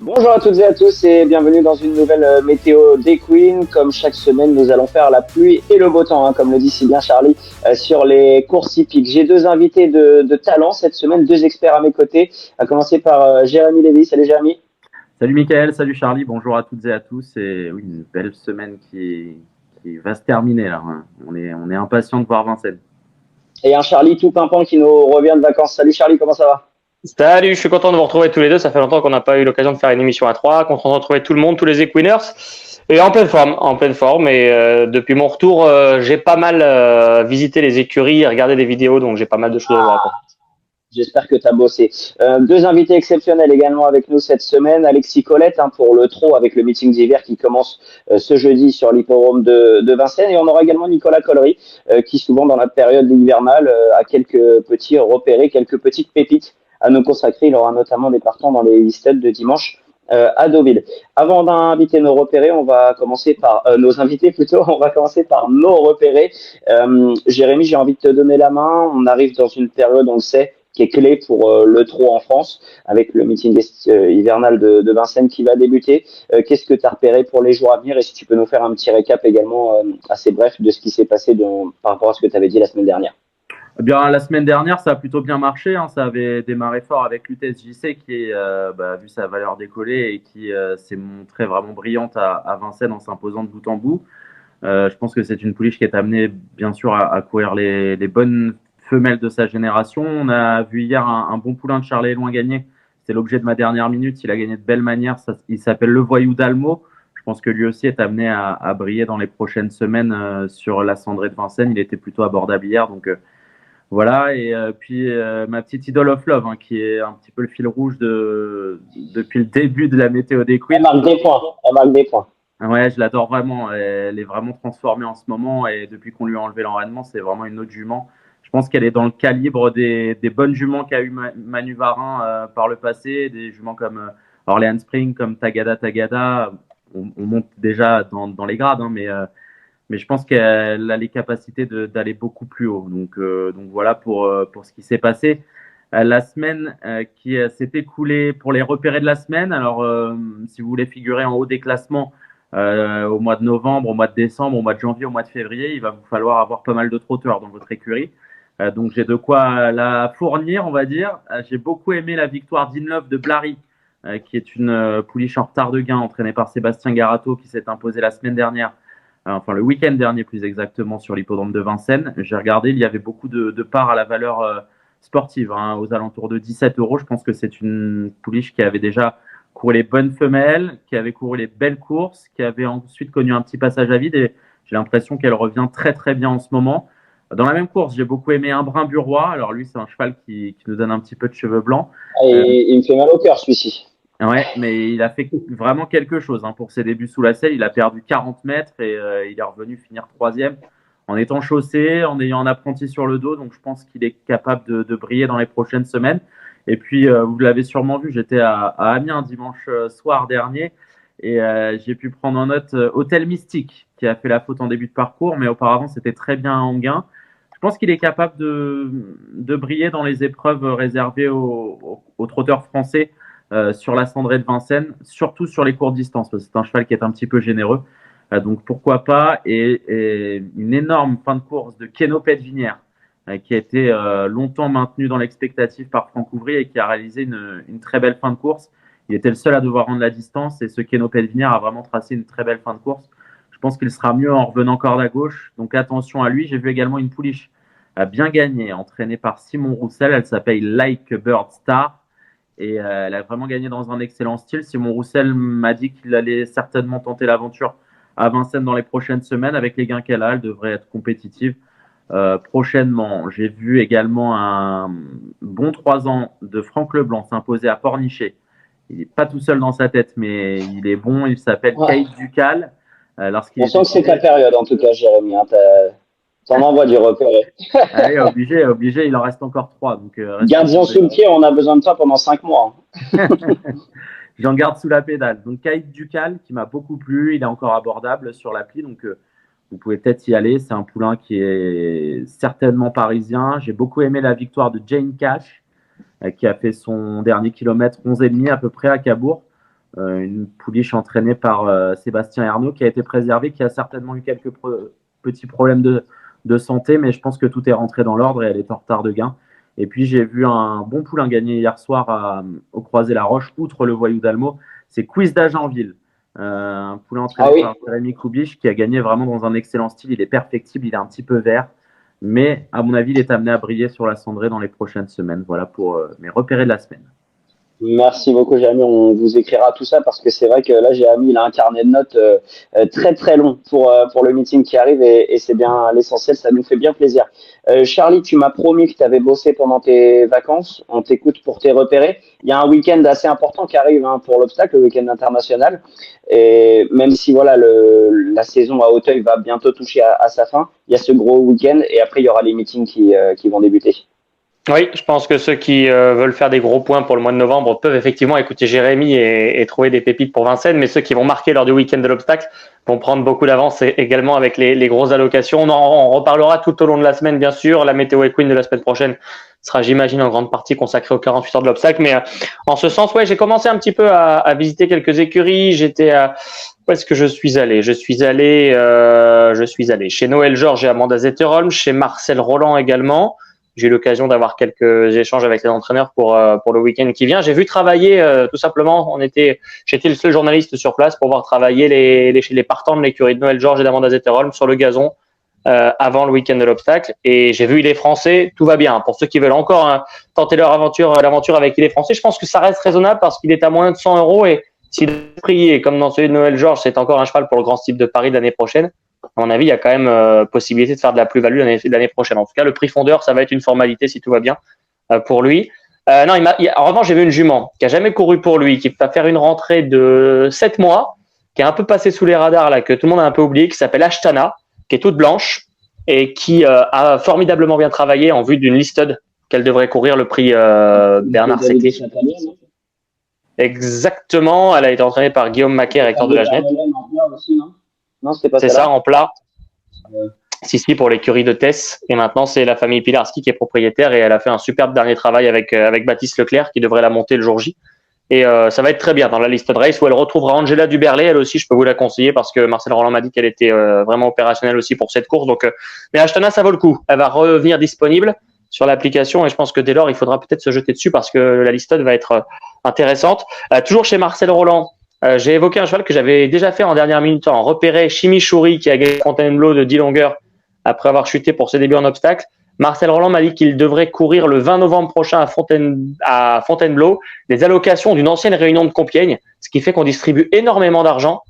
Bonjour à toutes et à tous et bienvenue dans une nouvelle météo d'Equine. Comme chaque semaine, nous allons faire la pluie et le beau temps, comme le dit si bien Charlie, sur les courses hippiques. J'ai deux invités de talent cette semaine, deux experts à mes côtés, à commencer par Jérémy Lévy. Salut Jérémy. Salut Mickaël, salut Charlie, bonjour à toutes et à tous. Et oui, une belle semaine qui va se terminer là. On est impatient de voir Vincennes. Et un Charlie tout pimpant qui nous revient de vacances. Salut Charlie, comment ça va? Salut, je suis content de vous retrouver tous les deux. Ça fait longtemps qu'on n'a pas eu l'occasion de faire une émission à trois, qu'on retrouvait tout le monde, tous les Equiners. Et en pleine forme, en pleine forme. Et depuis mon retour, j'ai pas mal visité les écuries, regardé des vidéos, donc j'ai pas mal de choses à vous raconter. J'espère que tu as bossé. Deux invités exceptionnels également avec nous cette semaine. Alexis Colette pour le trot avec le meeting d'hiver qui commence ce jeudi sur l'hippodrome de Vincennes. Et on aura également Nicolas Collery qui souvent dans la période hivernale a quelques petits repérés, quelques petites pépites à nous consacrer. Il aura notamment des partants dans les listed de dimanche à Deauville. Avant d'inviter nos repérés, on va commencer par nos invités plutôt. On va commencer par nos repérés. Jérémy, j'ai envie de te donner la main. On arrive dans une période, on le sait, qui est clé pour le trot en France, avec le meeting hivernal de Vincennes qui va débuter. Qu'est-ce que tu as repéré pour les jours à venir et si tu peux nous faire un petit récap également assez bref de ce qui s'est passé par rapport à ce que tu avais dit la semaine dernière. Eh bien, la semaine dernière, ça a plutôt bien marché. Ça avait démarré fort avec l'UTSJC qui a vu sa valeur décoller et qui s'est montrée vraiment brillante à Vincennes en s'imposant de bout en bout. Je pense que c'est une pouliche qui est amenée, bien sûr, à courir les bonnes femelles de sa génération. On a vu hier un bon poulain de Charles Éloin gagner. C'est l'objet de ma dernière minute. Il a gagné de belle manière. Il s'appelle Le Voyou d'Almo. Je pense que lui aussi est amené à briller dans les prochaines semaines sur la cendrée de Vincennes. Il était plutôt abordable hier. Donc voilà. Et puis ma petite idole of love, qui est un petit peu le fil rouge depuis le début de la météo des Elle Queens. marque des points. Elle marque des points. Ouais, je l'adore vraiment. Elle est vraiment transformée en ce moment et depuis qu'on lui a enlevé l'enraînement, c'est vraiment une autre jument. Je pense qu'elle est dans le calibre des bonnes juments qu'a eu Manu Varin par le passé, des juments comme Orléans Spring, comme Tagada Tagada. On monte déjà dans les grades, mais je pense qu'elle a les capacités d'aller beaucoup plus haut. Donc voilà pour ce qui s'est passé. La semaine qui s'est écoulée pour les repérés de la semaine. Alors, si vous voulez figurer en haut des classements, au mois de novembre, au mois de décembre, au mois de janvier, au mois de février, il va vous falloir avoir pas mal de trotteurs dans votre écurie. Donc j'ai de quoi la fournir, on va dire. J'ai beaucoup aimé la victoire d'Inlove de Blary, qui est une pouliche en retard de gain entraînée par Sébastien Garato qui s'est imposé la semaine dernière, enfin le week-end dernier plus exactement sur l'hippodrome de Vincennes. J'ai regardé, il y avait beaucoup de parts à la valeur sportive, aux alentours de 17 euros. Je pense que c'est une pouliche qui avait déjà couru les bonnes femelles, qui avait couru les belles courses, qui avait ensuite connu un petit passage à vide et j'ai l'impression qu'elle revient très très bien en ce moment. Dans la même course, j'ai beaucoup aimé Un Brin Burois. Alors lui, c'est un cheval qui nous donne un petit peu de cheveux blancs. Et il me fait mal au cœur celui-ci. Ouais, mais il a fait vraiment quelque chose pour ses débuts sous la selle. Il a perdu 40 mètres et il est revenu finir troisième en étant chaussé, en ayant un apprenti sur le dos. Donc je pense qu'il est capable de briller dans les prochaines semaines. Et puis, vous l'avez sûrement vu, j'étais à Amiens dimanche soir dernier et j'ai pu prendre en note Hôtel Mystique qui a fait la faute en début de parcours, mais auparavant c'était très bien en gain. Je pense qu'il est capable de briller dans les épreuves réservées aux trotteurs français sur la cendrée de Vincennes, surtout sur les courtes distances, parce que c'est un cheval qui est un petit peu généreux. Donc pourquoi pas. Et une énorme fin de course de Keno Petvinière, qui a été longtemps maintenu dans l'expectative par Franck Ouvrier et qui a réalisé une très belle fin de course. Il était le seul à devoir rendre la distance et ce Keno Petvinière a vraiment tracé une très belle fin de course. Je pense qu'il sera mieux en revenant corde à gauche. Donc attention à lui. J'ai vu également une pouliche bien gagnée, entraînée par Simon Roussel. Elle s'appelle Like a Bird Star. Et elle a vraiment gagné dans un excellent style. Simon Roussel m'a dit qu'il allait certainement tenter l'aventure à Vincennes dans les prochaines semaines. Avec les gains qu'elle a, elle devrait être compétitive prochainement. J'ai vu également un bon 3 ans de Franck Leblanc s'imposer à Pornichet. Il n'est pas tout seul dans sa tête, mais il est bon. Il s'appelle Ouais. Kate Ducal. Lorsqu'il On est sent que c'est ta décidé, période en tout cas, Jérémy. T'en envoies du repéré. allez, obligé, il en reste encore 3. Donc, restez Gardien posés. sous le pied, on a besoin de toi pendant 5 mois. J'en garde sous la pédale. Donc, Kaïd Ducal, qui m'a beaucoup plu. Il est encore abordable sur l'appli. Donc, vous pouvez peut-être y aller. C'est un poulain qui est certainement parisien. J'ai beaucoup aimé la victoire de Jane Cash, qui a fait son dernier kilomètre 11,5 à peu près à Cabourg. une pouliche entraînée par Sébastien Ernaud qui a été préservée, qui a certainement eu quelques petits problèmes de santé, mais je pense que tout est rentré dans l'ordre et elle est en retard de gain. Et puis j'ai vu un bon poulain gagner hier soir au Croisé-la-Roche, outre le Voyou d'Almo, c'est Quiz d'Agenville. Un poulain entraîné par Jérémy Koubich qui a gagné vraiment dans un excellent style. Il est perfectible, il est un petit peu vert, mais à mon avis, il est amené à briller sur la cendrée dans les prochaines semaines. Voilà pour mes repérés de la semaine. Merci beaucoup, Jérémy. On vous écrira tout ça parce que c'est vrai que là, Jérémy, il a un carnet de notes très très long pour le meeting qui arrive et c'est bien l'essentiel. Ça nous fait bien plaisir. Charlie, tu m'as promis que tu avais bossé pendant tes vacances. On t'écoute pour tes repérés. Il y a un week-end assez important qui arrive pour l'obstacle, le week-end international. Et même si voilà la saison à Auteuil va bientôt toucher à sa fin, il y a ce gros week-end et après il y aura les meetings qui vont débuter. Oui, je pense que ceux qui veulent faire des gros points pour le mois de novembre peuvent effectivement écouter Jérémy et trouver des pépites pour Vincennes, mais ceux qui vont marquer lors du week-end de l'obstacle vont prendre beaucoup d'avance également avec les grosses allocations. On reparlera tout au long de la semaine, bien sûr. La météo Equine de la semaine prochaine sera, j'imagine, en grande partie consacrée aux 48 heures de l'obstacle. Mais en ce sens, ouais, j'ai commencé un petit peu à visiter quelques écuries. J'étais à... Où est-ce que je suis allé Je suis allé chez Noël Georges et Amanda Zetterholm, chez Marcel Roland également. J'ai eu l'occasion d'avoir quelques échanges avec les entraîneurs pour le week-end qui vient. J'ai vu travailler tout simplement. J'étais le seul journaliste sur place pour voir travailler les partants de l'écurie de Noël Georges et d'Amanda Zetterholm sur le gazon avant le week-end de l'obstacle. Et j'ai vu Il est français, tout va bien. Pour ceux qui veulent encore tenter l'aventure avec Il est français, je pense que ça reste raisonnable parce qu'il est à moins de 100 euros et si le prix est comme dans celui de Noël Georges, c'est encore un cheval pour le Grand Stilpe de Paris l'année prochaine. À mon avis, il y a quand même possibilité de faire de la plus-value l'année prochaine. En tout cas, le prix fondeur, ça va être une formalité si tout va bien pour lui. Non, en revanche, j'ai vu une jument qui a jamais couru pour lui, qui va faire une rentrée de 7 mois, qui est un peu passée sous les radars, là, que tout le monde a un peu oublié, qui s'appelle Ashtana, qui est toute blanche et qui a formidablement bien travaillé en vue d'une listed qu'elle devrait courir le prix Bernard Seclé. Exactement, elle a été entraînée par Guillaume Maquet, recteur de la Genette. C'est ça, en plat. Si, pour l'écurie de Tess. Et maintenant, c'est la famille Pilarski qui est propriétaire et elle a fait un superbe dernier travail avec Baptiste Leclerc qui devrait la monter le jour J. Et ça va être très bien dans la liste de race où elle retrouvera Angela Duberlet. Elle aussi, je peux vous la conseiller parce que Marcel Roland m'a dit qu'elle était vraiment opérationnelle aussi pour cette course. Donc, mais Ashtana, ça vaut le coup. Elle va revenir disponible sur l'application et je pense que dès lors, il faudra peut-être se jeter dessus parce que la liste va être intéressante. Toujours chez Marcel Roland. J'ai évoqué un cheval que j'avais déjà fait en dernière minute en repéré, Chimichurri, qui a gagné Fontainebleau de 10 longueurs après avoir chuté pour ses débuts en obstacle. Marcel Roland m'a dit qu'il devrait courir le 20 novembre prochain à Fontainebleau des allocations d'une ancienne réunion de Compiègne, ce qui fait qu'on distribue énormément d'argent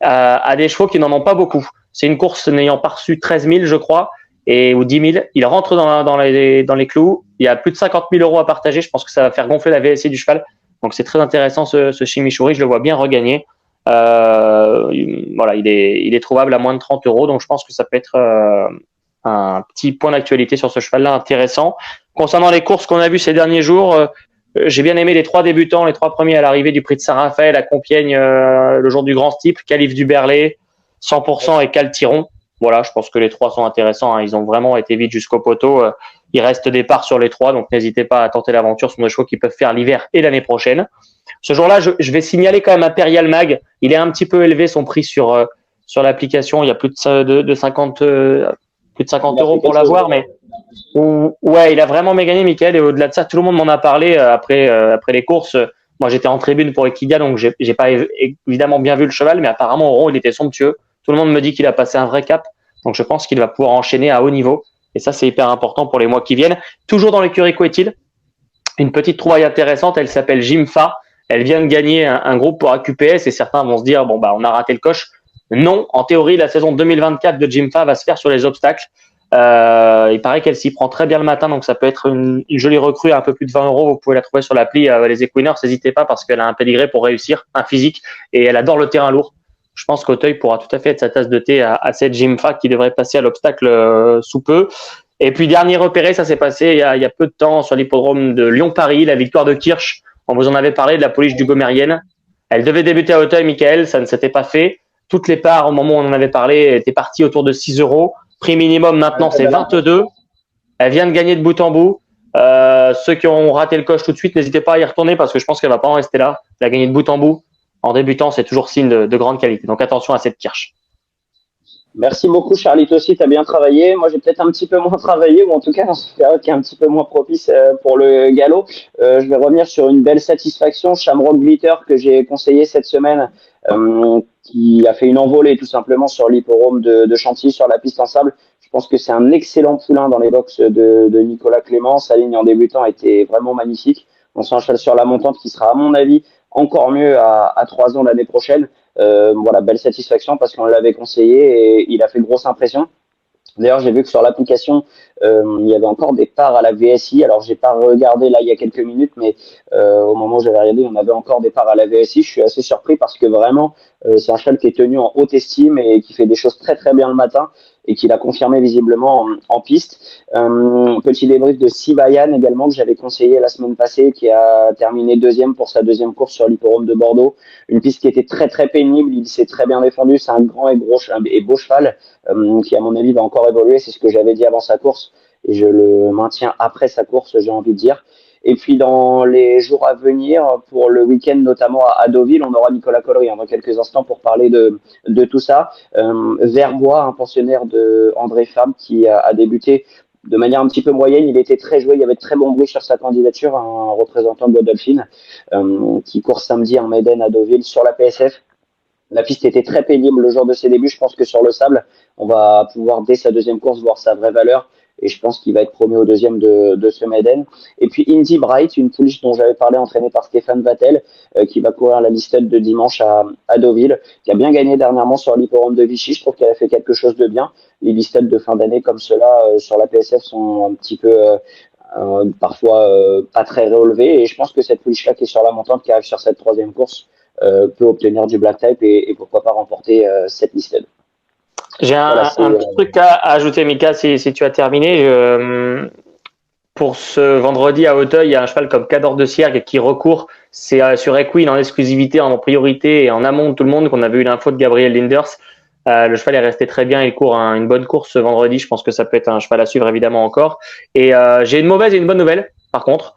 à des chevaux qui n'en ont pas beaucoup. C'est une course n'ayant pas reçu 13 000, je crois, ou 10 000. Il rentre dans les clous. Il y a plus de 50 000 euros à partager. Je pense que ça va faire gonfler la VSI du cheval. Donc c'est très intéressant ce Chimichurri, je le vois bien regagner. Voilà, il est trouvable à moins de 30 euros, donc je pense que ça peut être un petit point d'actualité sur ce cheval-là intéressant. Concernant les courses qu'on a vues ces derniers jours, j'ai bien aimé les 3 débutants, les 3 premiers à l'arrivée du prix de Saint-Raphaël à Compiègne le jour du Grand Stilpe, Calif Duberlet, 100% et Caltiron. Voilà, je pense que les 3 sont intéressants, hein. Ils ont vraiment été vite jusqu'au poteau. Il reste des parts sur les 3, donc n'hésitez pas à tenter l'aventure. Ce sont des chevaux qui peuvent faire l'hiver et l'année prochaine. Ce jour-là, je vais signaler quand même Imperial Mag. Il est un petit peu élevé son prix sur l'application. Il y a plus de 50 euros pour l'avoir, mais ouais, il a vraiment gagné, Michael. Et au-delà de ça, tout le monde m'en a parlé après les courses. Moi, j'étais en tribune pour Equidia, donc j'ai pas évidemment bien vu le cheval, mais apparemment au rond, il était somptueux. Tout le monde me dit qu'il a passé un vrai cap, donc je pense qu'il va pouvoir enchaîner à haut niveau. Et ça, c'est hyper important pour les mois qui viennent. Toujours dans l'écurie Couetil, une petite trouvaille intéressante, elle s'appelle Jimfa. Elle vient de gagner un groupe pour AQPS et certains vont se dire, bon, bah, on a raté le coche. Non, en théorie, la saison 2024 de Jimfa va se faire sur les obstacles. Il paraît qu'elle s'y prend très bien le matin, donc ça peut être une jolie recrue à un peu plus de 20 euros. Vous pouvez la trouver sur l'appli les Equiners. N'hésitez pas parce qu'elle a un pédigré pour réussir, un physique, et elle adore le terrain lourd. Je pense qu'Auteuil pourra tout à fait être sa tasse de thé à cette Jimfa qui devrait passer à l'obstacle sous peu. Et puis, dernier repéré, ça s'est passé il y a peu de temps sur l'hippodrome de Lyon-Paris, la victoire de Kirsch. On vous en avait parlé de la pouliche du Gomérienne. Elle devait débuter à Auteuil, Michael, ça ne s'était pas fait. Toutes les parts, au moment où on en avait parlé, étaient parties autour de 6 euros. Prix minimum, maintenant, c'est 22. Elle vient de gagner de bout en bout. Ceux qui ont raté le coche tout de suite, n'hésitez pas à y retourner parce que je pense qu'elle va pas en rester là. Elle a gagné de bout en bout. en débutant, c'est toujours signe de grande qualité. Donc attention à cette Kirsch. Merci beaucoup, Charlie. Aussi, tu as bien travaillé. Moi, j'ai peut-être un petit peu moins travaillé, ou en tout cas dans une période qui est un petit peu moins propice pour le galop. Je vais revenir sur une belle satisfaction. Shamrock Glitter, que j'ai conseillé cette semaine, qui a fait une envolée tout simplement sur l'hipporome de Chantilly, sur la piste en sable. Je pense que c'est un excellent poulain dans les box de Nicolas Clément. Sa ligne en débutant était vraiment magnifique. On sent un cheval sur la montante qui sera, à mon avis, encore mieux à 3 ans l'année prochaine. Voilà, belle satisfaction parce qu'on l'avait conseillé et il a fait grosse impression. D'ailleurs, j'ai vu que sur l'application, il y avait encore des parts à la VSI. Alors, j'ai pas regardé là il y a quelques minutes, mais au moment où j'avais regardé, on avait encore des parts à la VSI. Je suis assez surpris parce que vraiment, c'est un cheval qui est tenu en haute estime et qui fait des choses très très bien le matin et qui l'a confirmé visiblement en piste. Petit débrief de Sivayan également que j'avais conseillé la semaine passée, qui a terminé deuxième pour sa deuxième course sur l'hipporome de Bordeaux. Une piste qui était très très pénible. Il s'est très bien défendu. C'est un grand et beau cheval qui à mon avis va encore évoluer. C'est ce que j'avais dit avant sa course et je le maintiens après sa course, j'ai envie de dire. Et puis dans les jours à venir, pour le week-end notamment à Deauville, on aura Nicolas Collery dans quelques instants pour parler de tout ça. Verbois, un pensionnaire de André Fabre qui a débuté de manière un petit peu moyenne. Il était très joué, il y avait de très bon bruit sur sa candidature, un représentant de Godolphin qui court samedi en Maiden à Deauville sur la PSF. La piste était très pénible le jour de ses débuts. Je pense que sur le sable, on va pouvoir dès sa deuxième course voir sa vraie valeur. Et je pense qu'il va être promu au deuxième de ce Maiden. Et puis Indy Bright, une pouliche dont j'avais parlé, entraînée par Stéphane Vattel, qui va courir la listed de dimanche à Deauville, qui a bien gagné dernièrement sur l'hipporome de Vichy. Je trouve qu'elle a fait quelque chose de bien. Les listed de fin d'année comme cela sur la PSF sont un petit peu parfois pas très relevés. Et je pense que cette pouliche-là qui est sur la montante, qui arrive sur cette troisième course, peut obtenir du black type et pourquoi pas remporter cette listed. J'ai Voilà, un petit truc à ajouter, Mika, si tu as terminé. Pour ce vendredi à Auteuil, il y a un cheval comme Cador de Siergue qui recourt. C'est sur Equine en exclusivité, en priorité et en amont de tout le monde qu'on avait eu l'info de Gabriel Linders. Le cheval est resté très bien, il court une bonne course ce vendredi. Je pense que ça peut être un cheval à suivre évidemment encore. Et j'ai une mauvaise et une bonne nouvelle par contre.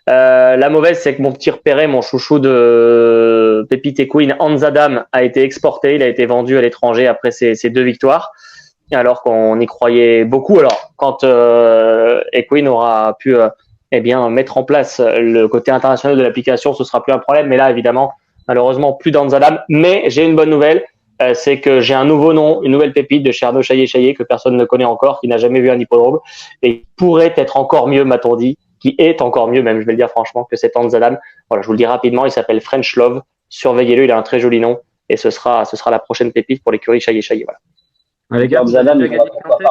La mauvaise, c'est que mon petit repéré, mon chouchou de Pépite et Queen, Hanzadam, a été exporté. Il a été vendu à l'étranger après ses 2 victoires, alors qu'on y croyait beaucoup. Alors, quand Equine aura pu eh bien, mettre en place le côté international de l'application, ce sera plus un problème. Mais là, évidemment, malheureusement, plus d'Hanzadam. Mais j'ai une bonne nouvelle, c'est que j'ai un nouveau nom, une nouvelle pépite de chez Arnaud Chaillet que personne ne connaît encore, qui n'a jamais vu un hippodrome, et pourrait être encore mieux, m'a-t-on dit, qui est encore mieux même, je vais le dire franchement, que cet Hanzadam. Voilà, je vous le dis rapidement, il s'appelle French Love. Surveillez-le, il a un très joli nom et ce sera la prochaine pépite pour l'écurie Chaillet. Voilà. Les gars, vous avez déjà gagné Quintet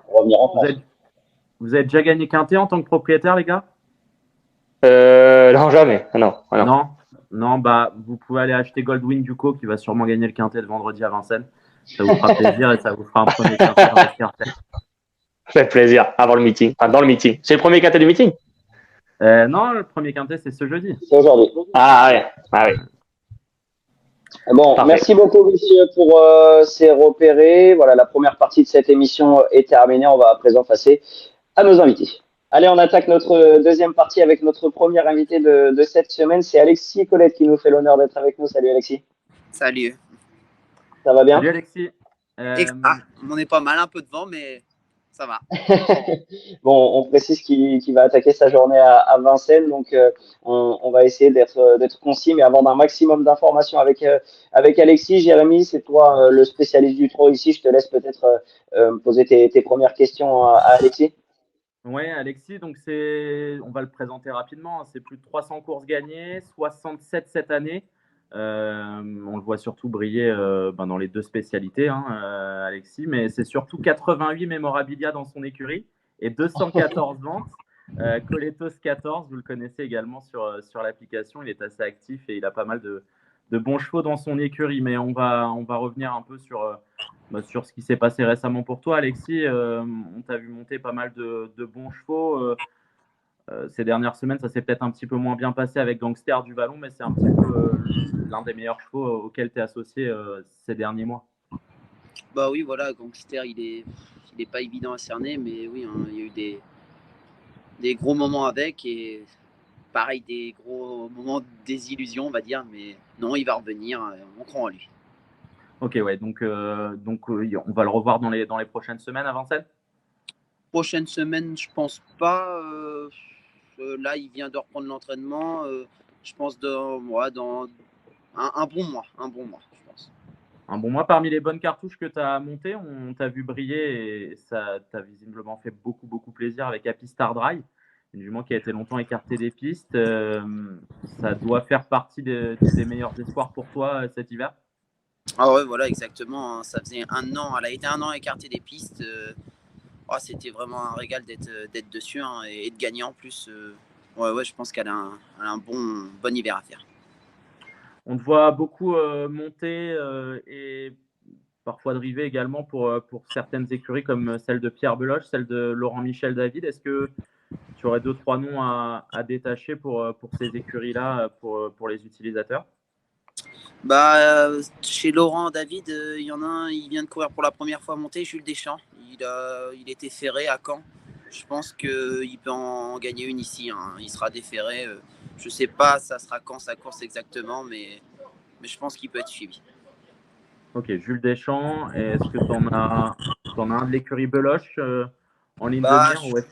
revenir en France. Vous avez déjà gagné Quintet en tant que propriétaire, les gars? Non, jamais. Non. Non, bah, vous pouvez aller acheter Goldwyn Duco qui va sûrement gagner le Quintet de vendredi à Vincennes. Ça vous fera plaisir et ça vous fera un premier Quintet dans les cartes. Ça fait plaisir avant le meeting. Enfin, dans le meeting. C'est le premier Quintet du meeting? Non, le premier Quintet, c'est ce jeudi. C'est aujourd'hui. Ah oui. Bon, parfait. Merci beaucoup, messieurs, pour ces repérés. Voilà, la première partie de cette émission est terminée. On va à présent passer à nos invités. Allez, on attaque notre deuxième partie avec notre premier invité de cette semaine. C'est Alexis Colette qui nous fait l'honneur d'être avec nous. Salut, Alexis. Salut. Ça va bien? Salut, Alexis. On est pas mal, un peu de vent, mais ça va. Bon, on précise qu'il va attaquer sa journée à Vincennes, donc on va essayer d'être concis, mais avoir un maximum d'informations avec Alexis. Jérémy, c'est toi le spécialiste du trot ici. Je te laisse peut-être poser tes premières questions à Alexis. Oui, Alexis, donc on va le présenter rapidement. C'est plus de 300 courses gagnées, 67 cette année. On le voit surtout briller dans les 2 spécialités, Alexis, mais c'est surtout 88 mémorabilia dans son écurie et 214 ventes. Coletos 14, vous le connaissez également sur l'application, il est assez actif et il a pas mal de bons chevaux dans son écurie, mais on va revenir un peu sur ce qui s'est passé récemment pour toi, Alexis. On t'a vu monter pas mal de bons chevaux. Ces dernières semaines, ça s'est peut-être un petit peu moins bien passé avec Gangster du Vallon, mais c'est un petit peu l'un des meilleurs chevaux auxquels tu es associé ces derniers mois. Bah oui, voilà, Gangster, il est pas évident à cerner, mais oui, il y a eu des gros moments avec et pareil, des gros moments de désillusion, on va dire. Mais non, il va revenir. On croit en lui. Ok, ouais, donc on va le revoir dans les prochaines semaines avant ça. Prochaine semaine, je pense pas. Là, il vient de reprendre l'entraînement. Je pense dans un bon mois. Un bon mois, je pense. Un bon mois. Parmi les bonnes cartouches que tu as montées, on t'a vu briller et ça t'a visiblement fait beaucoup, beaucoup plaisir avec Happy Star Dry, une jument qui a été longtemps écartée des pistes. Ça doit faire partie des meilleurs espoirs pour toi cet hiver. Ah ouais, voilà, exactement. Ça faisait un an. Elle a été un an écartée des pistes. C'était vraiment un régal d'être dessus et de gagner en plus. Ouais, je pense qu'elle a un bon hiver à faire. On te voit beaucoup monter et parfois driver également pour certaines écuries comme celle de Pierre Beloche, celle de Laurent-Michel David. Est-ce que tu aurais 2-3 noms à détacher pour ces écuries-là, pour les utilisateurs? Chez Laurent David, il y en a un, il vient de courir pour la première fois monter, Jules Deschamps. Il était ferré à Caen. Je pense qu'il peut en gagner une ici. Il sera déféré. Je sais pas, ça sera quand sa course exactement, mais je pense qu'il peut être suivi. Ok, Jules Deschamps. Est-ce que tu en as un de l'écurie Beloche en ligne de mire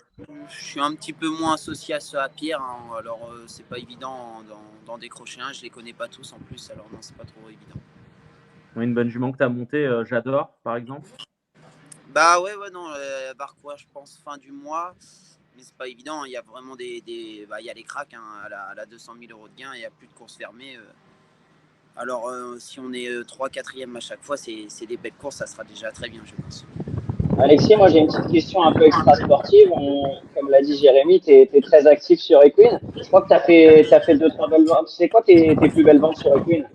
je suis un petit peu moins associé à Pierre, alors c'est pas évident d'en décrocher un. Je les connais pas tous en plus, alors non, c'est pas trop évident. Une bonne jument que tu as montée, j'adore, par exemple. Non, elle va recourir, je pense, fin du mois. Mais c'est pas évident. Il y a vraiment il y a les cracks. Elle a 200 000 € de gain et il n'y a plus de courses fermées. Alors, si on est 3, 4e à chaque fois, c'est des belles courses. Ça sera déjà très bien, je pense. Alexis, moi j'ai une petite question un peu extra sportive. Comme l'a dit Jérémy, tu es très actif sur Equine. Je crois que tu as fait 2-3 belles ventes. C'est quoi tes plus belles ventes sur Equine?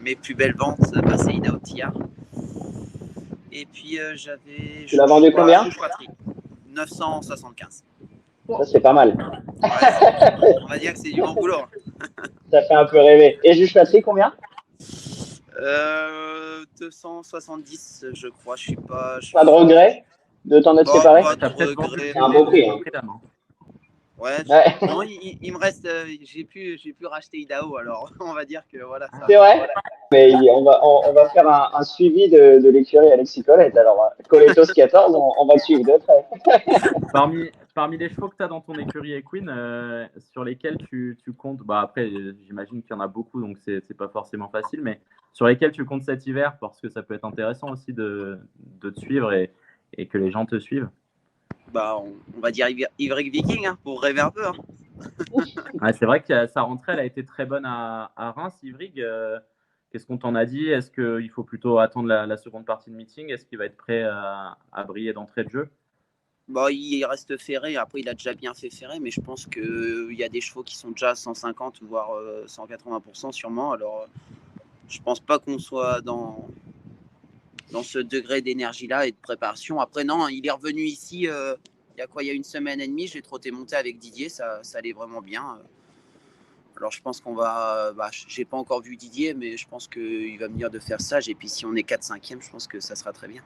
Mes plus belles ventes, c'est Ida Otillard. Et puis j'avais. Tu l'as vendu combien? 975. Ça c'est pas mal. Ouais, on va dire que c'est du bon boulot. Ça fait un peu rêver. Et Juge Patrie, combien? 270, je crois. Je suis pas. Pas de regret de t'en être séparé? Pas de regret. C'est un beau prix. Ouais. Non, il me reste. J'ai pu racheter Idaho, alors on va dire que voilà. C'est vrai. Voilà. Mais on va faire un suivi de l'écurie Alexis Colette. Alors, Coletos 14, on va le suivre de près. Parmi les chevaux que tu as dans ton écurie Equine, sur lesquels tu comptes, après, j'imagine qu'il y en a beaucoup, donc c'est pas forcément facile, mais sur lesquels tu comptes cet hiver, parce que ça peut être intéressant aussi de te suivre et que les gens te suivent. On va dire Ivric Viking, pour rêver un peu. Ouais, c'est vrai que sa rentrée, elle a été très bonne à Reims, Ivric. Qu'est-ce qu'on t'en a dit? Est-ce qu'il faut plutôt attendre la seconde partie de meeting? Est-ce qu'il va être prêt à briller d'entrée de jeu? Il reste ferré. Après, il a déjà bien fait ferré, mais je pense qu'il y a des chevaux qui sont déjà à 150, voire 180% sûrement. Alors, je pense pas qu'on soit dans ce degré d'énergie-là et de préparation. Après, non, il est revenu ici il y a une semaine et demie. Je l'ai trotté monté avec Didier. Ça allait vraiment bien. Alors, je pense qu'on va. J'ai pas encore vu Didier, mais je pense qu'il va me dire de faire sage. Et puis, si on est 4-5e, je pense que ça sera très bien.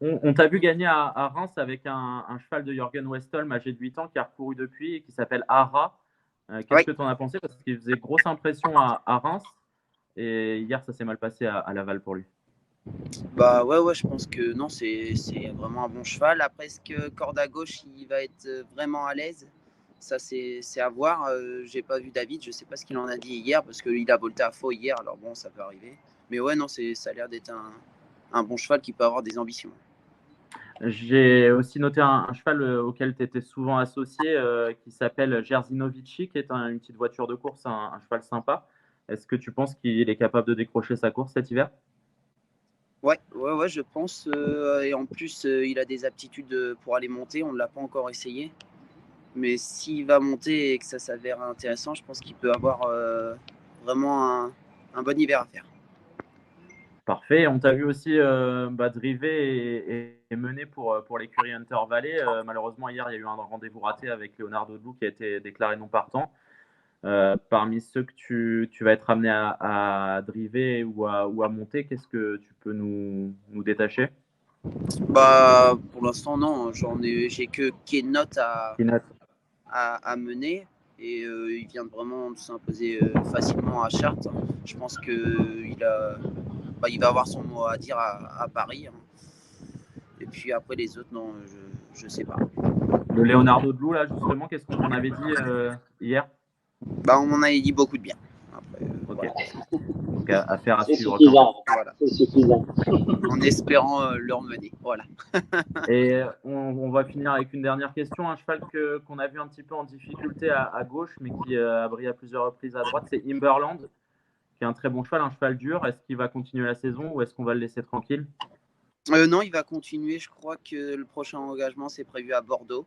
On t'a vu gagner à Reims avec un cheval de Jürgen Westholm âgé de 8 ans qui a recouru depuis et qui s'appelle Ara. Qu'est-ce que tu en as pensé? Parce qu'il faisait grosse impression à Reims et hier ça s'est mal passé à Laval pour lui. Ouais, je pense que non, c'est vraiment un bon cheval. Après, est-ce que corde à gauche, il va être vraiment à l'aise? Ça, c'est à voir. J'ai pas vu David, je sais pas ce qu'il en a dit hier parce qu'il a volté à faux hier. Alors bon, ça peut arriver. Mais ouais, non, ça a l'air d'être un bon cheval qui peut avoir des ambitions. J'ai aussi noté un cheval auquel tu étais souvent associé qui s'appelle Jerzinovici, qui est une petite voiture de course, un cheval sympa. Est-ce que tu penses qu'il est capable de décrocher sa course cet hiver? Ouais, je pense. Et en plus, il a des aptitudes pour aller monter. On ne l'a pas encore essayé. Mais s'il va monter et que ça s'avère intéressant, je pense qu'il peut avoir vraiment un bon hiver à faire. Parfait. On t'a vu aussi driver et mener pour l'écurie Hunter Valley. Malheureusement, hier, il y a eu un rendez-vous raté avec Leonardo Dlou qui a été déclaré non partant. Parmi ceux que tu vas être amené à driver ou à monter, qu'est-ce que tu peux nous détacher? Pour l'instant, non. J'ai que Kenot à mener. Et il vient vraiment de s'imposer facilement à Chartres. Je pense qu'il il va avoir son mot à dire à Paris. Et puis après les autres, non, je sais pas. Le Leonardo de Lou, là, justement, qu'est-ce qu'on en avait dit hier? On m'en avait dit beaucoup de bien. Après, Ok. Donc, affaire à C'est suivre. suffisant. Voilà. C'est suffisant. En espérant leur mener. Voilà. Et on va finir avec une dernière question. Un cheval qu'on a vu un petit peu en difficulté à gauche, mais qui a brillé à plusieurs reprises à droite, c'est Imberland, qui est un très bon cheval, un cheval dur. Est-ce qu'il va continuer la saison ou est-ce qu'on va le laisser tranquille? Non, il va continuer. Je crois que le prochain engagement, c'est prévu à Bordeaux.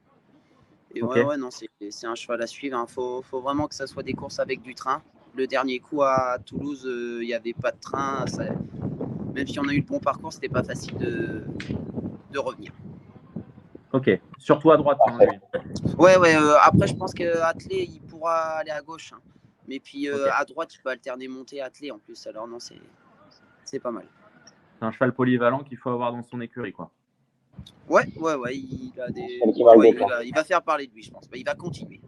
Et Okay. ouais, non, c'est un cheval à suivre. Il faut vraiment que ça soit des courses avec du train. Le dernier coup à Toulouse, il n'y avait pas de train. Même si on a eu le bon parcours, c'était pas facile de revenir. Ok, surtout à droite. Hein, lui. Ouais. Après, je pense qu'Attelé, il pourra aller à gauche. Hein. Mais puis Okay. à droite, il peut alterner montée Attelé en plus. Alors non, c'est pas mal. C'est un cheval polyvalent qu'il faut avoir dans son écurie, quoi. Ouais. Il a des. Il va faire parler de lui, je pense. Il va continuer.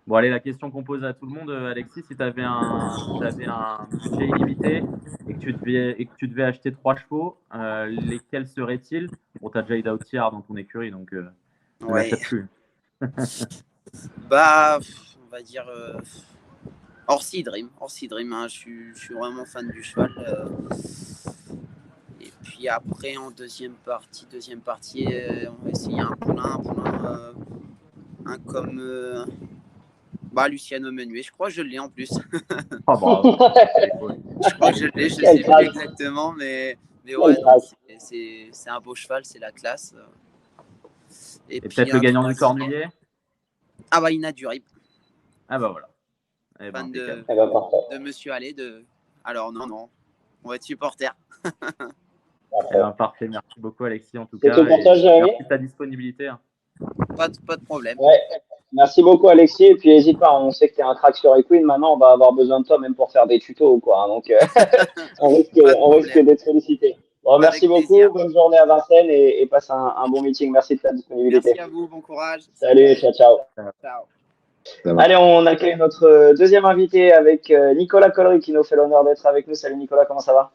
Bon, allez, la question qu'on pose à tout le monde, Alexis, si tu avais un budget illimité et que tu devais acheter 3 chevaux, lesquels seraient-ils? Bon, tu as déjà Ida Outillard dans ton écurie, donc ne l'achète plus. On va dire Orsi Dream. Hein. Je suis vraiment fan du cheval. Et puis après, en deuxième partie, on va essayer un poulain comme Luciano Menuet. Je crois que je l'ai en plus. Oh, bravo. Je crois que je l'ai, je ne sais plus exactement, mais ouais, c'est un beau cheval, c'est la classe. Et peut-être le gagnant du Cornulier? Ina Durib. Ah bah voilà. Fan de Monsieur Allais. Alors non, on va être supporter. Parfait, merci beaucoup Alexis en tout cas. C'est tout pour toi, Jérémy. Merci de ta disponibilité. Hein. Pas de problème. Ouais. Merci beaucoup Alexis, et puis n'hésite pas, on sait que tu es un crack sur Equine, maintenant on va avoir besoin de toi même pour faire des tutos ou quoi, hein, donc on risque d'être félicité. Bon, merci beaucoup, bonne journée à Vincennes et passe un bon meeting, merci de ta disponibilité. Merci à vous, bon courage. Salut, ciao. Allez, on accueille notre deuxième invité avec Nicolas Collery qui nous fait l'honneur d'être avec nous. Salut Nicolas, comment ça va?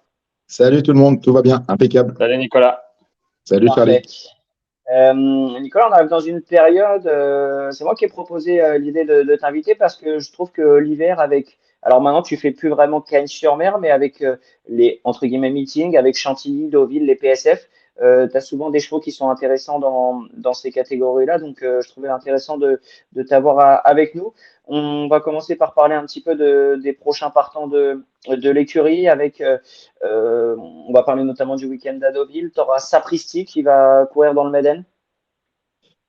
Salut tout le monde, tout va bien, impeccable. Salut Nicolas. Salut Charlie. Nicolas, on arrive dans une période, c'est moi qui ai proposé l'idée de t'inviter parce que je trouve que l'hiver alors maintenant tu fais plus vraiment Cagnes-sur-Mer, mais avec les entre guillemets meetings, avec Chantilly, Deauville, les PSF, tu as souvent des chevaux qui sont intéressants dans ces catégories-là, donc je trouvais intéressant de t'avoir avec nous. On va commencer par parler un petit peu des prochains partants de l'écurie. On va parler notamment du week-end à Deauville. Tu auras Sapristi qui va courir dans le Méden.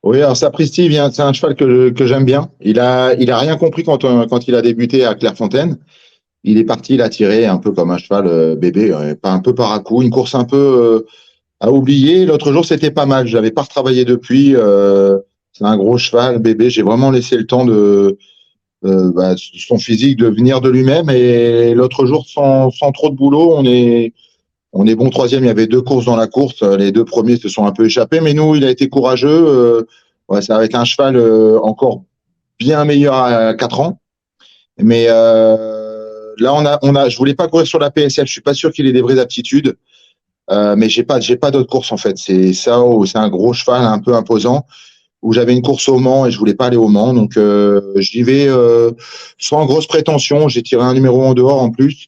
Oui, alors Sapristi, c'est un cheval que j'aime bien. Il a rien compris quand il a débuté à Clairefontaine. Il est parti, il a tiré un peu comme un cheval bébé, pas un peu par à coup, une course un peu à oublier. L'autre jour, c'était pas mal. Je n'avais pas retravaillé depuis. C'est un gros cheval bébé. J'ai vraiment laissé le temps de son physique de venir de lui-même. Et l'autre jour, sans trop de boulot, on est bon troisième. Il y avait 2 courses dans la course. Les 2 premiers se sont un peu échappés, mais nous, il a été courageux. Ça va être un cheval encore bien meilleur à 4 ans. Mais là, je voulais pas courir sur la PSF. Je suis pas sûr qu'il ait des vraies aptitudes. Mais j'ai pas d'autres courses en fait. C'est un gros cheval un peu imposant où j'avais une course au Mans et je voulais pas aller au Mans, donc j'y vais sans grosse prétention. J'ai tiré un numéro en dehors en plus,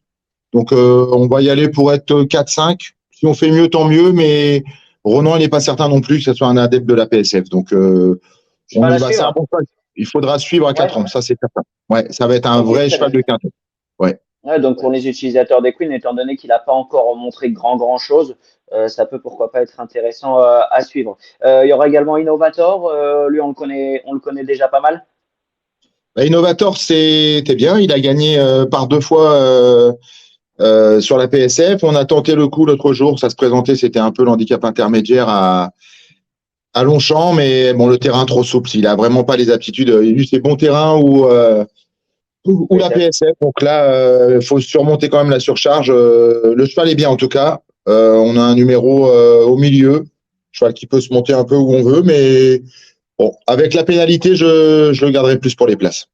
donc on va y aller pour être 4-5. Si on fait mieux, tant mieux. Mais Ronan, il n'est pas certain non plus que ce soit un adepte de la PSF, donc on y va. C'est un bon cheval. Il faudra suivre à 4 ans, ça c'est certain. Ouais, ça va être un vrai cheval de quintet. Ouais. Ouais, donc pour les utilisateurs d'Equine, étant donné qu'il n'a pas encore montré grand chose, ça peut pourquoi pas être intéressant à suivre. Il y aura également Innovator, lui on le connaît déjà pas mal. Innovator, c'était bien, il a gagné par 2 fois sur la PSF. On a tenté le coup l'autre jour, ça se présentait, c'était un peu l'handicap intermédiaire à Longchamp, mais bon, le terrain trop souple, il a vraiment pas les aptitudes. Il c'est bon terrain ou la PSF. Donc là, il faut surmonter quand même la surcharge. Le cheval est bien en tout cas. On a un numéro au milieu, cheval qui peut se monter un peu où on veut, mais bon, avec la pénalité, je le garderai plus pour les places.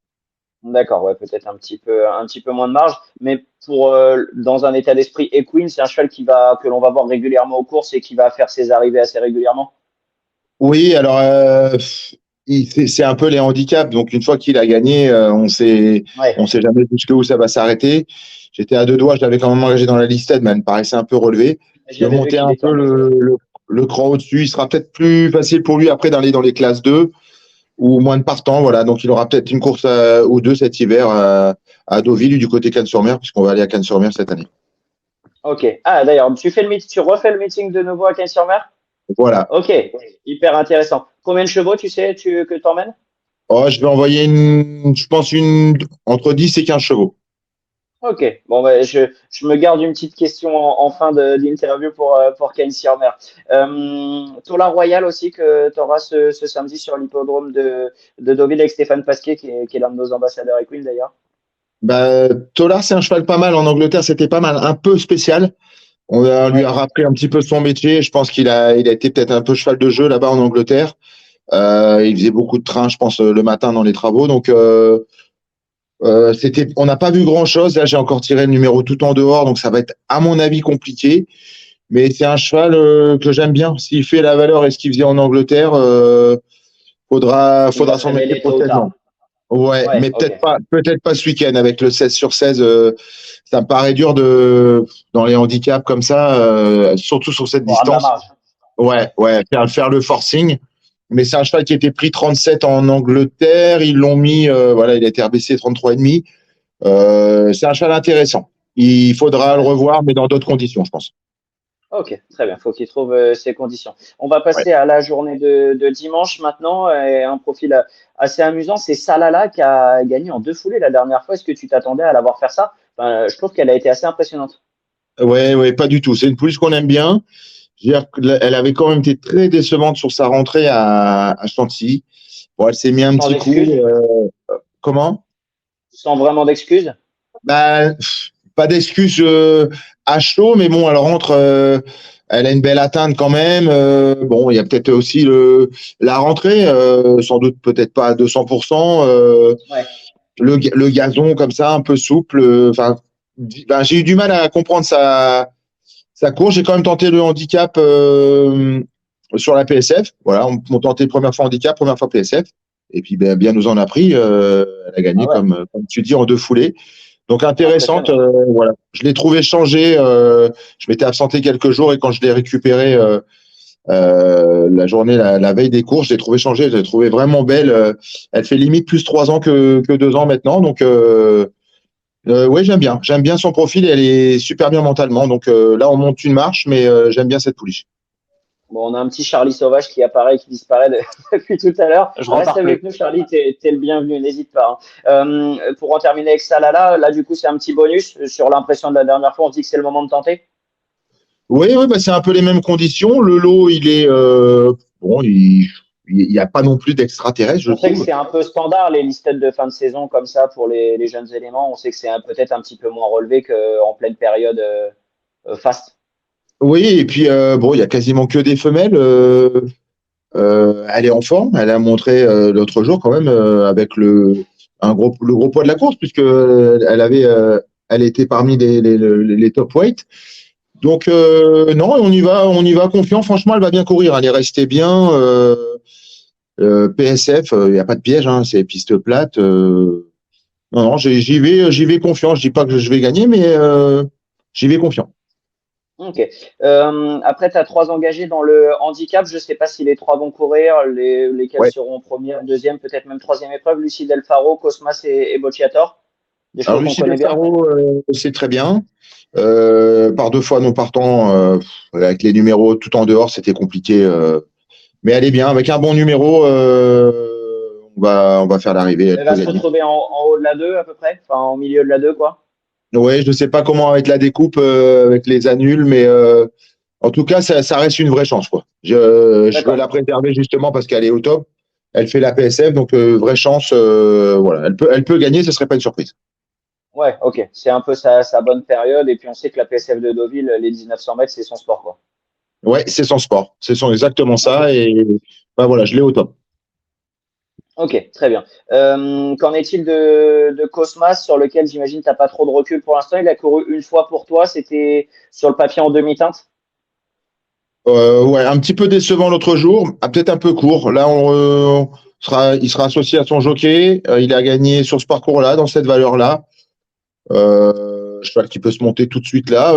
D'accord, ouais, peut-être un petit peu moins de marge, mais pour dans un état d'esprit équine, c'est un cheval que l'on va voir régulièrement aux courses et qui va faire ses arrivées assez régulièrement. Oui, alors c'est un peu les handicaps. Donc une fois qu'il a gagné, Ouais, on sait jamais jusqu'où ça va s'arrêter. J'étais à deux doigts, je l'avais quand même engagé dans la listed, mais elle me paraissait un peu relevée. De j'avais vu monter qu'il un était peu engagé. Ouais. le cran au-dessus, il sera peut-être plus facile pour lui après d'aller dans les classes 2 ou moins de partants. Voilà, donc il aura peut-être une course ou deux cet hiver à Deauville ou du côté Cannes-sur-Mer, puisqu'on va aller à Cannes-sur-Mer cette année. Ok. Ah d'ailleurs, tu refais le meeting de nouveau à Cagnes-sur-Mer? Voilà. Ok, hyper intéressant. Combien de chevaux que t'emmènes? Oh, je vais envoyer je pense entre 10 et 15 chevaux. Ok, bon, bah, je me garde une petite question en fin d'interview pour Cagnes-sur-Mer. Tola Royal aussi que tu auras ce samedi sur l'hippodrome de Deauville avec Stéphane Pasquier qui est l'un de nos ambassadeurs Equine d'ailleurs. Bah, Tolar, c'est un cheval pas mal. En Angleterre, c'était pas mal. Un peu spécial. Lui Ouais, a rappelé un petit peu son métier. Je pense il a été peut-être un peu cheval de jeu là-bas en Angleterre. Il faisait beaucoup de trains, je pense, le matin dans les travaux. Donc, on n'a pas vu grand-chose. Là, j'ai encore tiré le numéro tout en dehors. Donc, ça va être, à mon avis, compliqué. Mais c'est un cheval que j'aime bien. S'il fait la valeur et ce qu'il faisait en Angleterre, il va faudra se s'en méfier révéler tôt ou prochainement. tard. Ouais, Ouais, mais ok. peut-être pas ce week-end avec le 16 sur 16. Ça me paraît dur dans les handicaps comme ça, surtout sur cette Pour avoir de la distance. marge. Ouais, ouais, faire le forcing. Mais c'est un cheval qui était pris 37 en Angleterre. Ils l'ont mis, voilà, il a été rebaissé 33,5. C'est un cheval intéressant. Il faudra le Ouais. revoir, mais dans d'autres conditions, je pense. Ok, très bien. Faut qu'il trouve ses conditions. On va Ouais. passer à la journée de dimanche maintenant. Et un profil assez amusant, c'est Salala qui a gagné en deux foulées la dernière fois. Est-ce que tu t'attendais à la voir faire ça? Enfin, je trouve qu'elle a été assez impressionnante. Ouais, ouais, pas du tout. C'est une pouliche qu'on aime bien. Je veux dire elle avait quand même été très décevante sur sa rentrée à Chantilly. Bon, elle s'est mis un Sans petit coup. excuses, Comment? sans vraiment d'excuses. Bah, pas d'excuse à chaud, mais bon, elle rentre. Elle a une belle atteinte quand même. Bon, il y a peut-être aussi la rentrée, sans doute peut-être pas à 200%. Ouais. Le gazon comme ça, un peu souple. Enfin, ben, j'ai eu du mal à comprendre sa course. J'ai quand même tenté le handicap sur la PSF. Voilà, on tenté première fois handicap, première fois PSF. Et puis ben, bien nous en a pris. Elle a Ah gagné ouais, comme tu dis en deux foulées. Donc intéressante. impressionnant. Voilà, je l'ai trouvé changé. Je m'étais absenté quelques jours et quand je l'ai récupéré la journée, la veille des courses, je l'ai trouvé changé. Je l'ai trouvé vraiment belle. Elle fait limite plus 3 ans que 2 ans maintenant. Donc ouais, j'aime bien son profil. Et elle est super bien mentalement. Donc là, on monte une marche, mais j'aime bien cette pouliche. Bon, on a un petit Charlie sauvage qui apparaît et qui disparaît depuis tout à l'heure. Je Reste repars avec plus. nous, Charlie, t'es le bienvenu, n'hésite pas. Hein. Pour en terminer avec Salala, là, du coup, c'est un petit bonus sur l'impression de la dernière fois. On se dit que c'est le moment de tenter. Oui, oui, bah, c'est un peu les mêmes conditions. Le lot, il est bon, il n'y a pas non plus d'extraterrestre, je On sait que trouve. c'est un peu standard, les listed de fin de saison comme ça pour les jeunes éléments. On sait que c'est peut-être un petit peu moins relevé qu'en pleine période fast. Oui, et puis bon, il y a quasiment que des femelles. Elle est en forme. Elle a montré l'autre jour quand même avec le gros poids de la course puisque elle était parmi les top weight. Donc non, on y va confiant. Franchement, elle va bien courir. Elle est restée bien. PSF, il n'y a pas de piège, hein, c'est piste plate. Non, non, j'y vais confiant. Je dis pas que je vais gagner, mais j'y vais confiant. Ok. Après, tu as trois engagés dans le handicap. Je ne sais pas si les trois vont courir, lesquels Ouais. seront première, deuxième, peut-être même troisième épreuve. Lucie Del Faro, Cosmas et Bocciator. Des Alors chevaux qu'on Lucie connaît bien. Faro, c'est très bien. Par deux fois non partant, avec les numéros tout en dehors, c'était compliqué. Mais elle est bien. Avec un bon numéro, on va faire l'arrivée. Elle Elle peut va se gagner. retrouver en haut de la 2 à peu près, enfin au milieu de la 2 quoi. Ouais, je ne sais pas comment avec la découpe, avec les annuls, mais en tout cas, ça reste une vraie chance, quoi. Je veux D'accord. la préserver justement parce qu'elle est au top. Elle fait la PSF, donc vraie chance. Voilà, elle peut gagner, ce serait pas une surprise. Ouais, ok. C'est un peu sa bonne période. Et puis on sait que la PSF de Deauville, les 1900 mètres, c'est son sport, quoi. Ouais, c'est son sport. C'est exactement Ok. ça. Et bah, voilà, je l'ai au top. Ok, très bien. Qu'en est-il de Cosmas, sur lequel j'imagine tu n'as pas trop de recul pour l'instant? Il a couru une fois pour toi, c'était sur le papier en demi-teinte? Ouais, un petit peu décevant l'autre jour, peut-être un peu court. Là, il sera associé à son jockey. Il a gagné sur ce parcours-là, dans cette valeur-là. Cheval qui peut se monter tout de suite là.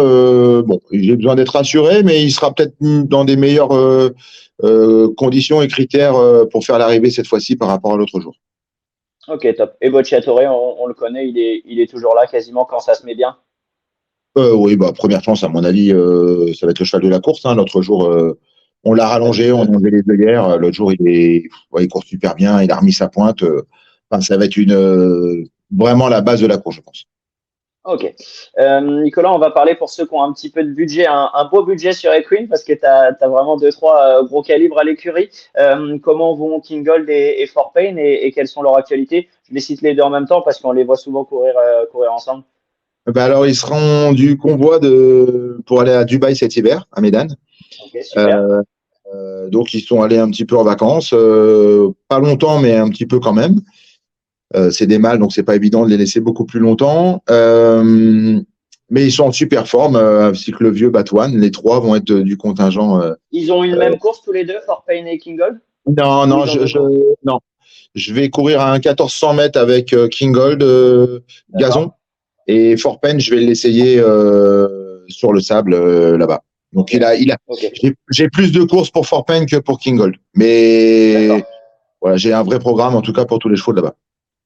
Bon, j'ai besoin d'être rassuré, mais il sera peut-être dans des meilleures conditions et critères pour faire l'arrivée cette fois-ci par rapport à l'autre jour. Ok, top. Et Bocciatore, on le connaît, il est toujours là quasiment quand ça se met bien. Oui, bah, première chance, à mon avis, ça va être le cheval de la course. Hein. L'autre jour, on l'a rallongé, on a enlevé les œillères. L'autre jour, ouais, il court super bien, il a remis sa pointe. Enfin, ça va être vraiment la base de la course, je pense. Ok. Nicolas, on va parler pour ceux qui ont un petit peu de budget, un beau budget sur Equine, parce que tu as vraiment deux, trois gros calibres à l'écurie. Comment vont Kingold et Fort Payne et quelles sont leurs actualités? Je les cite les deux en même temps parce qu'on les voit souvent courir ensemble. Bah alors, ils seront du convoi pour aller à Dubaï cet hiver, à Médan. Ok, super. Euh, donc, ils sont allés un petit peu en vacances. Pas longtemps, mais un petit peu quand même. C'est des mâles, donc c'est pas évident de les laisser beaucoup plus longtemps. Mais ils sont en super forme, ainsi que le vieux Batouane. Les trois vont être du contingent. Ils ont une même course tous les deux, Fort Payne et Kingold? Non, Ou non, ils ont deux courses? non. Je vais courir à un 1400 mètres avec Kingold, D'accord. gazon. Et Fort Pen, je vais l'essayer sur le sable là-bas. Donc, Ok. Ok. j'ai plus de courses pour Fort Pen que pour Kingold. Mais D'accord. voilà, j'ai un vrai programme, en tout cas, pour tous les chevaux de là-bas.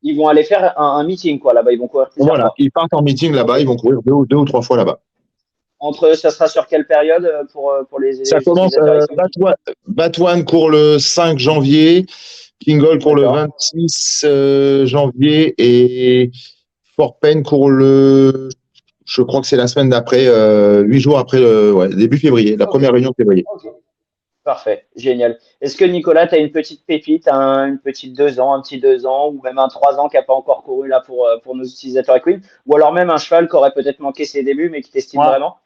Ils vont aller faire un meeting, quoi, là-bas. Ils vont courir plusieurs Voilà, fois. ils partent en meeting Ok. là-bas, ils vont courir deux ou trois fois là-bas. Entre eux, ça sera sur quelle période pour Ça les commence, utilisateurs ici? Batouane court le 5 janvier, Kingold court le D'accord. 26 janvier et Fort Pen court je crois que c'est la semaine d'après, 8 jours après, ouais, début février, la Ok. première réunion de février. Ok. Parfait. Génial. Est-ce que Nicolas, tu as une petite pépite, une petite 2 ans, un petit 2 ans, ou même un 3 ans qui n'a pas encore couru là pour nos utilisateurs Equine? Ou alors même un cheval qui aurait peut-être manqué ses débuts, mais qui t'estime Moi, vraiment?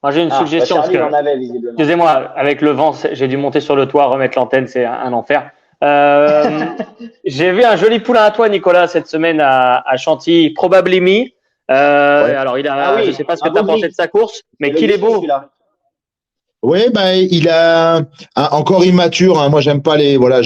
moi j'ai une Ah, bah suggestion parce Charlie, il que, en avait visiblement. excusez-moi, avec le vent, j'ai dû monter sur le toit, remettre l'antenne, c'est un enfer. Euh, j'ai vu un joli poulain à toi, Nicolas, cette semaine à Chantilly, Probably Me. Ouais. Ah Je sais oui, pas ce que un tu as beau pensé de gris. sa course, C'est mais le qu'il est gris, beau. celui-là. Oui, ben il a encore immature. Hein. Moi, j'aime pas voilà,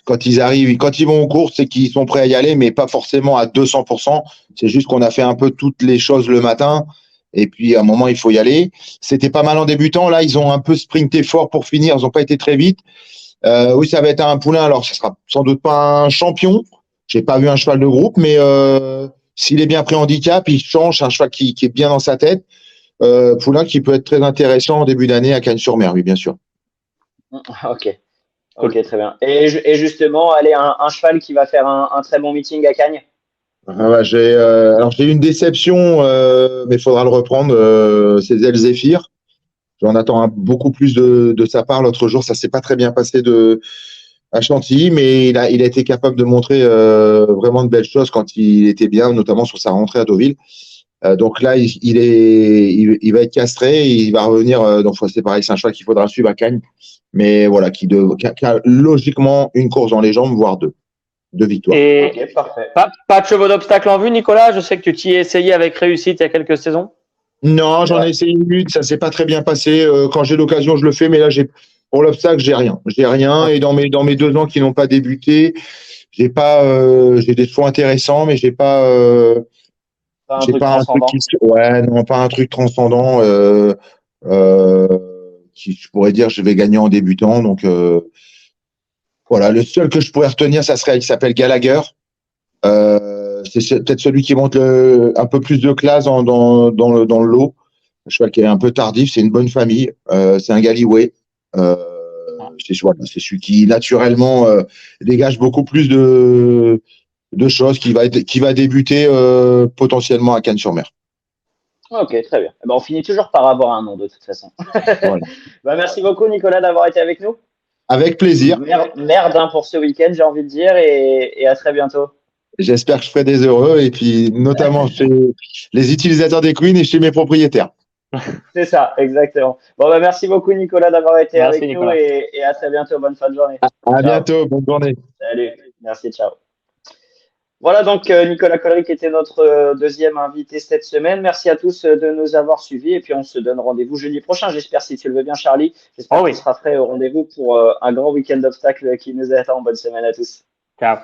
quand ils arrivent, quand ils vont aux courses, c'est qu'ils sont prêts à y aller, mais pas forcément à 200%. C'est juste qu'on a fait un peu toutes les choses le matin, et puis à un moment, il faut y aller. C'était pas mal en débutant. Là, ils ont un peu sprinté fort pour finir. Ils n'ont pas été très vite. Oui, ça va être un poulain. Alors, ce sera sans doute pas un champion. J'ai pas vu un cheval de groupe, mais s'il est bien pris en handicap, il change. C'est un cheval qui est bien dans sa tête. Poulain qui peut être très intéressant en début d'année à Cagnes-sur-Mer, oui, bien sûr. Ok, Cool. ok, très bien. Et justement, allez, un cheval qui va faire un très bon meeting à Cagnes. Ah ouais, alors j'ai eu une déception, mais il faudra le reprendre. C'est Zephyr. J'en attends beaucoup plus de sa part. L'autre jour, ça s'est pas très bien passé à Chantilly, mais il a été capable de montrer vraiment de belles choses quand il était bien, notamment sur sa rentrée à Deauville. Donc là, il va être castré, il va revenir. Donc c'est pareil, c'est un cheval qu'il faudra suivre à Cagnes, mais voilà, qui a logiquement une course dans les jambes, voire deux victoires. Et Ok, parfait. pas de chevaux d'obstacle en vue, Nicolas. Je sais que tu t'y es essayé avec réussite il y a quelques saisons. Non, C'est j'en ai vrai. essayé une lutte, ça s'est pas très bien passé. Quand j'ai l'occasion, je le fais, mais là, pour l'obstacle, j'ai rien. J'ai rien. Et dans mes 2 ans qui n'ont pas débuté, j'ai des chevaux intéressants, mais Pas un j'ai truc pas un truc transcendant. ouais, non, pas un truc transcendant, euh, qui, je pourrais dire, je vais gagner en débutant. Donc, voilà. Le seul que je pourrais retenir, ça serait, il s'appelle Gallagher. C'est peut-être celui qui monte un peu plus de classe dans le lot. Un cheval qui est un peu tardif, c'est une bonne famille. C'est un Galloway. Euh, voilà, c'est celui qui naturellement dégage beaucoup plus de choses, qui va débuter potentiellement à Cannes-sur-Mer. Ok, très bien. Eh ben, on finit toujours par avoir un nom de toute façon. Voilà. Bah, merci beaucoup Nicolas d'avoir été avec nous. Avec plaisir. Merde hein, pour ce week-end, j'ai envie de dire, et à très bientôt. J'espère que je ferai des heureux et puis notamment chez les utilisateurs des Queens et chez mes propriétaires. C'est ça, exactement. Bon, bah, merci beaucoup Nicolas d'avoir été Merci, avec nous Nicolas. et à très bientôt. Bonne fin de journée. À Ciao. bientôt. Bonne journée. Salut. Merci, ciao. Voilà donc Nicolas Collery qui était notre deuxième invité cette semaine. Merci à tous de nous avoir suivis et puis on se donne rendez-vous jeudi prochain. J'espère, si tu le veux bien, Charlie. J'espère Oh que oui. tu seras prêt au rendez-vous pour un grand week-end d'obstacles qui nous attend. Bonne semaine à tous. Ciao.